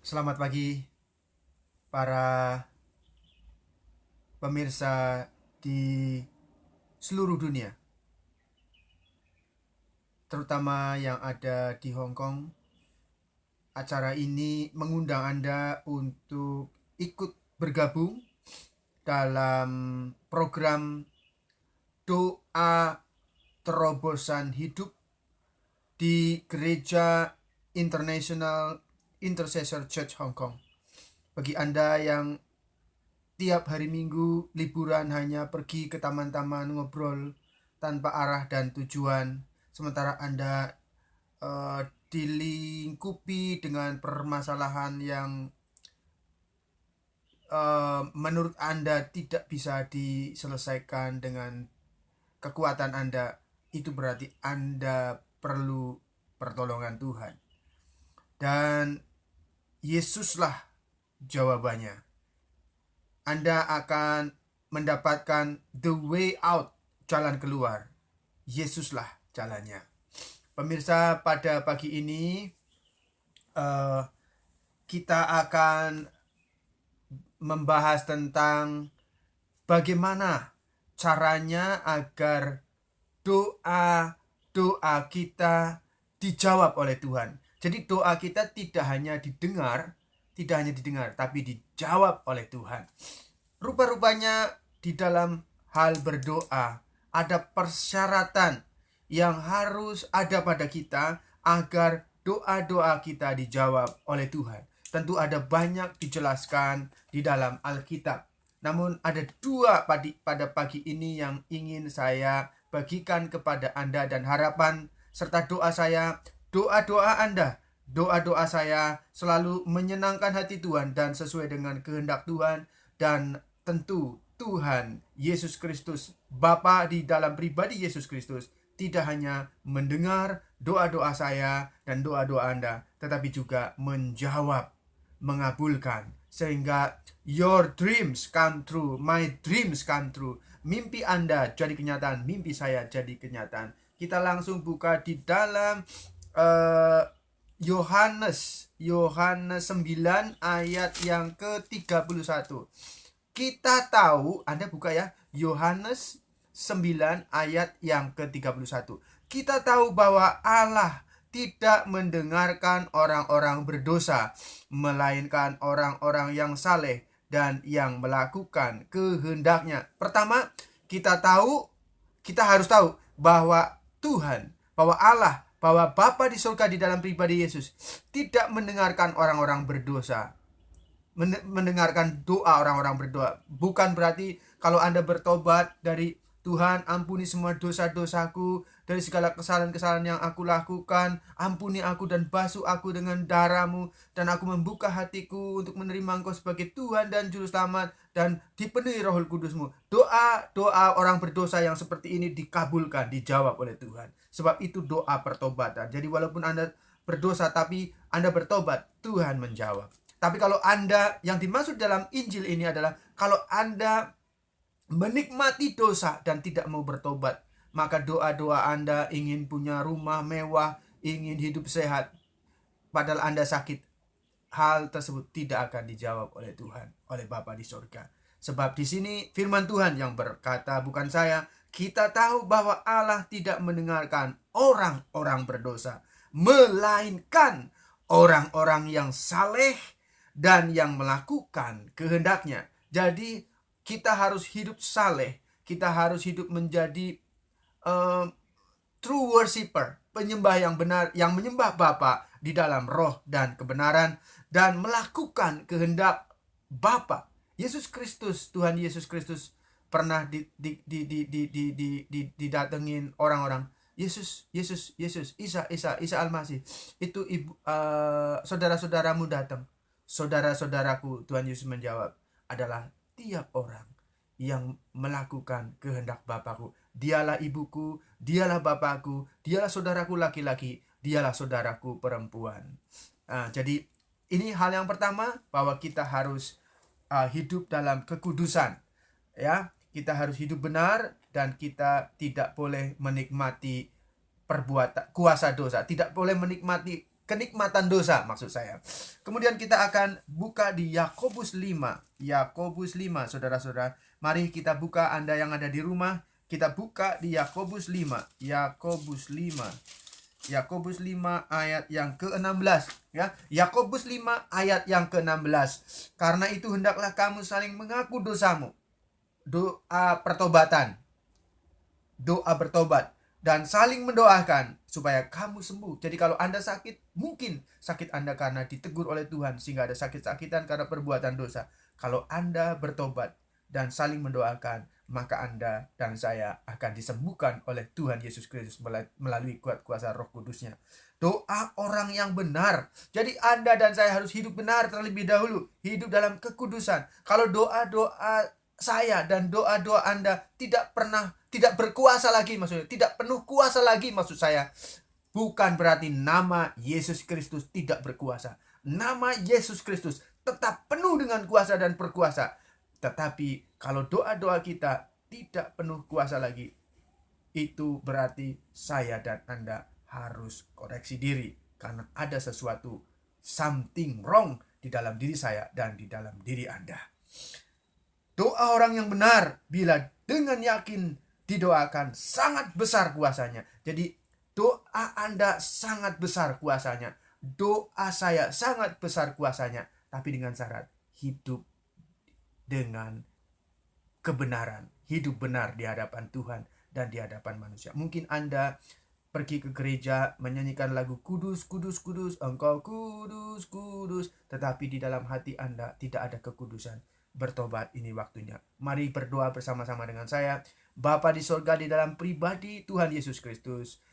Selamat pagi para pemirsa di seluruh dunia, terutama yang ada di Hong Kong. Acara ini mengundang Anda untuk ikut bergabung dalam program doa terobosan hidup di Gereja International Intercessor Church Hong Kong. Bagi Anda yang tiap hari Minggu liburan hanya pergi ke taman-taman ngobrol tanpa arah dan tujuan, sementara Anda dilingkupi dengan permasalahan yang menurut Anda tidak bisa diselesaikan dengan kekuatan Anda, itu berarti Anda perlu pertolongan Tuhan. Dan Yesuslah jawabannya. Anda akan mendapatkan the way out, jalan keluar. Yesuslah jalannya. Pemirsa, pada pagi ini kita akan membahas tentang bagaimana caranya agar doa kita dijawab oleh Tuhan. Jadi doa kita tidak hanya didengar, tapi dijawab oleh Tuhan. Rupa-rupanya di dalam hal berdoa ada persyaratan yang harus ada pada kita agar doa-doa kita dijawab oleh Tuhan. Tentu ada banyak dijelaskan di dalam Alkitab. Namun ada dua pada pagi ini yang ingin saya bagikan kepada Anda, dan harapan serta doa saya, doa-doa Anda, doa-doa saya selalu menyenangkan hati Tuhan dan sesuai dengan kehendak Tuhan. Dan tentu Tuhan Yesus Kristus, Bapa di dalam pribadi Yesus Kristus, tidak hanya mendengar doa-doa saya dan doa-doa Anda, tetapi juga menjawab, mengabulkan, sehingga your dreams come true, my dreams come true. Mimpi Anda jadi kenyataan, mimpi saya jadi kenyataan. Kita langsung buka di dalam Yohanes 9 ayat yang ke-31. Kita tahu, Anda buka ya, Yohanes 9 ayat yang ke-31. Kita tahu bahwa Allah tidak mendengarkan orang-orang berdosa, melainkan orang-orang yang saleh dan yang melakukan kehendaknya. Pertama, kita harus tahu bahwa Tuhan, bahwa Allah, bahwa Bapa di surga di dalam pribadi Yesus tidak mendengarkan orang-orang berdosa, mendengarkan doa orang-orang berdoa. Bukan berarti kalau Anda bertobat dari Tuhan, ampuni semua dosa-dosaku, dari segala kesalahan-kesalahan yang aku lakukan, ampuni aku dan basuh aku dengan darah-Mu, dan aku membuka hatiku untuk menerima Engkau sebagai Tuhan dan Juru Selamat, dan dipenuhi Roh Kudus-Mu. Doa orang berdosa yang seperti ini dikabulkan, dijawab oleh Tuhan. Sebab itu doa pertobatan. Jadi walaupun Anda berdosa tapi Anda bertobat, Tuhan menjawab. Tapi kalau Anda, yang dimaksud dalam Injil ini adalah kalau Anda menikmati dosa dan tidak mau bertobat, maka doa-doa Anda ingin punya rumah mewah, ingin hidup sehat, padahal Anda sakit, hal tersebut tidak akan dijawab oleh Tuhan, oleh Bapa di surga. Sebab di sini firman Tuhan yang berkata, bukan saya, kita tahu bahwa Allah tidak mendengarkan orang-orang berdosa, melainkan orang-orang yang saleh dan yang melakukan kehendaknya. Jadi kita harus hidup saleh, kita harus hidup menjadi true worshipper, penyembah yang benar, yang menyembah Bapa di dalam roh dan kebenaran, dan melakukan kehendak Bapa. Yesus Kristus, Tuhan Yesus Kristus pernah didatengin orang-orang. Yesus, Isa Almasih. Itu saudara-saudaramu datang. Saudara-saudaraku, Tuhan Yesus menjawab, adalah tiap orang yang melakukan kehendak Bapakku. Dialah ibuku, dialah bapakku, dialah saudaraku laki-laki, dialah saudaraku perempuan. Jadi ini hal yang pertama, bahwa kita harus hidup dalam kekudusan. Ya, kita harus hidup benar dan kita tidak boleh menikmati perbuatan kuasa dosa, tidak boleh menikmati kenikmatan dosa maksud saya. Kemudian kita akan buka di Yakobus 5. Yakobus 5, saudara-saudara. Mari kita buka, Anda yang ada di rumah, kita buka di Yakobus 5. Yakobus 5. Yakobus 5 ayat yang ke-16 ya. Yakobus 5 ayat yang ke-16. Karena itu hendaklah kamu saling mengaku dosamu. Doa pertobatan. Doa bertobat dan saling mendoakan supaya kamu sembuh. Jadi kalau Anda sakit, mungkin sakit Anda karena ditegur oleh Tuhan sehingga ada sakit-sakitan karena perbuatan dosa. Kalau Anda bertobat dan saling mendoakan, maka Anda dan saya akan disembuhkan oleh Tuhan Yesus Kristus melalui kuasa Roh Kudusnya. Doa orang yang benar. Jadi Anda dan saya harus hidup benar terlebih dahulu, hidup dalam kekudusan. Kalau doa-doa saya dan doa-doa Anda tidak berkuasa lagi, maksudnya tidak penuh kuasa lagi, maksud saya, bukan berarti nama Yesus Kristus tidak berkuasa. Nama Yesus Kristus tetap penuh dengan kuasa dan berkuasa. Tetapi kalau doa-doa kita tidak penuh kuasa lagi, itu berarti saya dan Anda harus koreksi diri. Karena ada sesuatu, something wrong di dalam diri saya dan di dalam diri Anda. Doa orang yang benar bila dengan yakin didoakan sangat besar kuasanya. Jadi doa Anda sangat besar kuasanya. Doa saya sangat besar kuasanya. Tapi dengan syarat hidup dengan kebenaran, hidup benar di hadapan Tuhan dan di hadapan manusia. Mungkin Anda pergi ke gereja menyanyikan lagu kudus, kudus, kudus, engkau kudus, kudus, tetapi di dalam hati Anda tidak ada kekudusan. Bertobat, ini waktunya. Mari berdoa bersama-sama dengan saya. Bapa di sorga, di dalam pribadi Tuhan Yesus Kristus,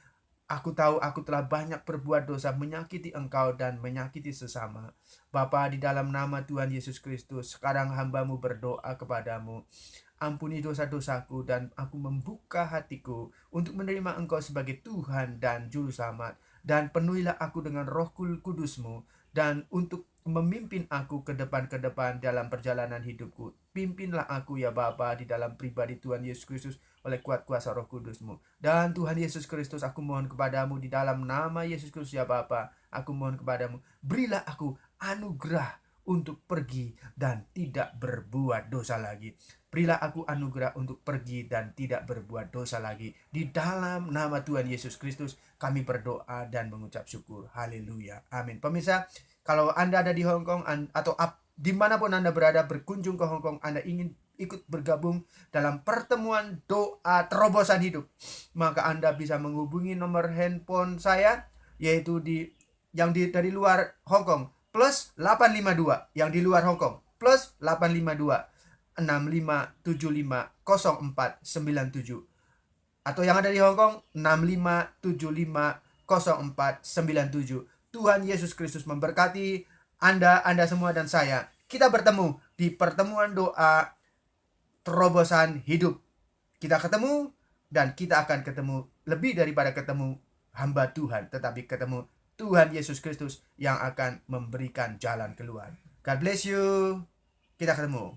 aku tahu aku telah banyak berbuat dosa, menyakiti Engkau dan menyakiti sesama. Bapa, di dalam nama Tuhan Yesus Kristus, sekarang hamba-Mu berdoa kepadamu. Ampuni dosa-dosaku dan aku membuka hatiku untuk menerima Engkau sebagai Tuhan dan Juru Selamat. Dan penuhilah aku dengan Roh Kudus-Mu dan untuk memimpin aku ke depan dalam perjalanan hidupku. Pimpinlah aku ya Bapa di dalam pribadi Tuhan Yesus Kristus oleh kuat kuasa Roh Kudus-Mu. Dan Tuhan Yesus Kristus, aku mohon kepadamu di dalam nama Yesus Kristus ya Bapa, aku mohon kepadamu, berilah aku anugerah untuk pergi dan tidak berbuat dosa lagi. Berilah aku anugerah untuk pergi dan tidak berbuat dosa lagi. Di dalam nama Tuhan Yesus Kristus kami berdoa dan mengucap syukur. Haleluya. Amin. Pemirsa, kalau Anda ada di Hong Kong atau dimanapun Anda berada, berkunjung ke Hong Kong, Anda ingin ikut bergabung dalam pertemuan doa terobosan hidup, maka Anda bisa menghubungi nomor handphone saya, yaitu dari luar Hong Kong, plus 852, yang di luar Hong Kong, plus 852 6575 0497, atau yang ada di Hong Kong 6575 0497. Tuhan Yesus Kristus memberkati Anda semua dan saya. Kita bertemu di pertemuan doa terobosan hidup. Kita ketemu dan kita akan ketemu lebih daripada ketemu hamba Tuhan, tetapi ketemu Tuhan Yesus Kristus yang akan memberikan jalan keluar. God bless you. Kita ketemu.